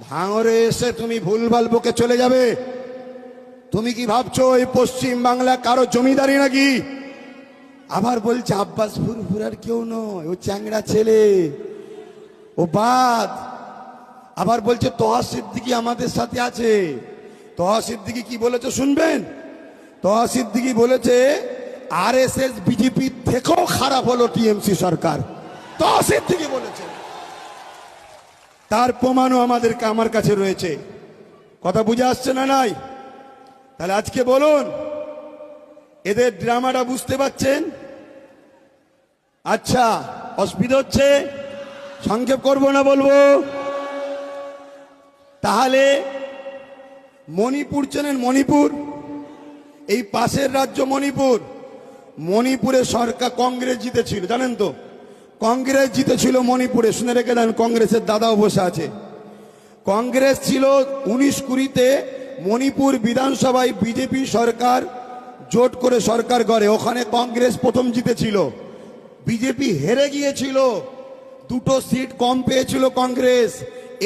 ভাঙরে এসে তুমি ভুলভাল বকে চলে যাবে। তুমি কি ভাবছো এই পশ্চিম বাংলা কারো জমিদারি নাকি? আবার বলছে আব্বাস ফুরফুরার কেউ নয়, ও চ্যাংড়া ছেলে, ও বাদ। আবার বলছে তোহা সিদ্দিকী আমাদের সাথে আছে। তোহা সিদ্দিকী কি বলেছে শুনবেন? তোহা সিদ্দিকী বলেছে আরএসএস বিজেপি থেকেও খারাপ হলো টিএমসি সরকার। তোহা সিদ্দিকী বলেছে, তার প্রমাণও আমার কাছে রয়েছে। কথা বুঝে আসছে না? নাই? তাহলে আজকে বলুন, এদের ড্রামাটা বুঝতে পাচ্ছেন? আচ্ছা, অসুবিধা হচ্ছে? সংক্ষেপ করবো না বলবো? তাহলে মণিপুর চেনেন? মণিপুর, এই পাশের রাজ্য মণিপুর। মণিপুরে সরকার কংগ্রেস জিতেছিল, জানেন তো? কংগ্রেস জিতেছিল মণিপুরে, শুনে রেখে দেন, কংগ্রেসের দাদাও বসে আছে। কংগ্রেস ছিল 19-20-তে মণিপুর বিধানসভায় বিজেপি সরকার জোট করে সরকার করে, ওখানে কংগ্রেস প্রথম জিতেছিল। বিজেপি হেরে গিয়েছিল, 2টো সিট কম পেয়েছিল কংগ্রেস।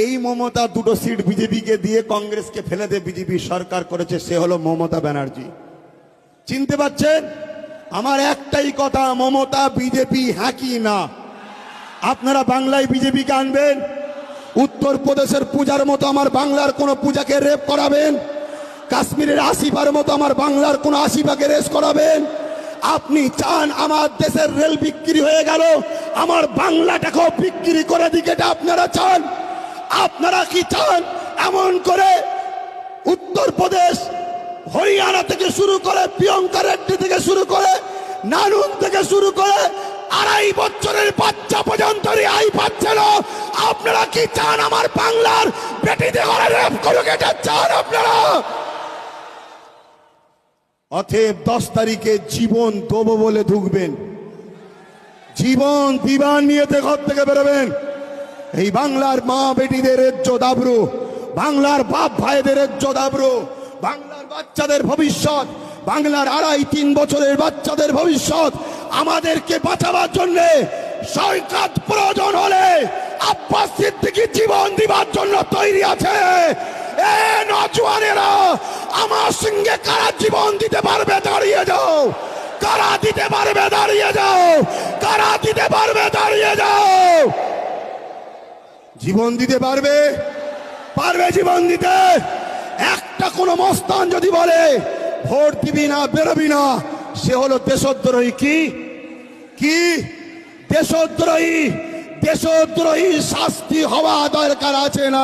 এই মমতা 2টো সিট বিজেপিকে দিয়ে কংগ্রেসকে ফেলে দিয়ে বিজেপি সরকার করেছে, সে হলো মমতা ব্যানার্জি। চিনতে পারছেন? আমার একটাই কথা, মমতা বিজেপি হ্যাঁ কি না? আপনারা বাংলায় বিজেপিকে আনবেন? উত্তরপ্রদেশের পূজার মতো আমার বাংলার কোন পূজাকে রেপ করাবেন? কাশ্মীরের আসিফার মতো আমার বাংলার কোন আসিফাকে রেস করাবেন? আপনি চান আমার দেশের রেল বিক্রি হয়ে গেল, আমার বাংলাটাকেও বিক্রি করে দিকে, এটা আপনারা চান? আপনারা কি চান এমন করে উত্তরপ্রদেশ, হরিয়ানা থেকে শুরু করে, প্রিয়ঙ্কা রেড্ডি থেকে শুরু করে, নানুন থেকে শুরু করে 2.5 বছরের বাচ্চা পর্যন্ত রেহাই পাচ্ছে না? আপনারা কি চান আমার বাংলার বেটিদের ঘরে রেপ করুক? এটা চান আপনারা? অতএব 10 তারিখে জীবন দেবো বলে ঢুকবেন, জীবন বিমান নিয়ে ঘর থেকে বেরোবেন। এই বাংলার মা বেটিদের ইজ্জত আবরু, বাংলার বাপ ভাইদের ইজ্জত আবরু, বাংলার বাচ্চাদের ভবিষ্যৎ, বাংলার 2.5-3 বছরের বাচ্চাদের ভবিষ্যৎ, আমাদেরকে বাঁচাবার জন্য সরকার প্রয়োজন হলে আব্বাস সিদ্দিকী জীবন দিবার জন্য তৈরি আছে। এ নওজওয়ানেরা, আমার সঙ্গে কারা জীবন দিতে পারবে? দাঁড়িয়ে যাও। কারা দিতে পারবে? দাঁড়িয়ে যাও। কারা দিতে পারবে? দাঁড়িয়ে যাও। জীবন দিতে পারবে? পারবে জীবন দিতে? একটা কোন মস্তান যদি বলে ভোট দিবি না, বেরোবি না, সে হলো দেশদ্রোহী। কি কি দেশদ্রোহী? দেশদ্রোহী শাস্তি হওয়া দরকার আছে না?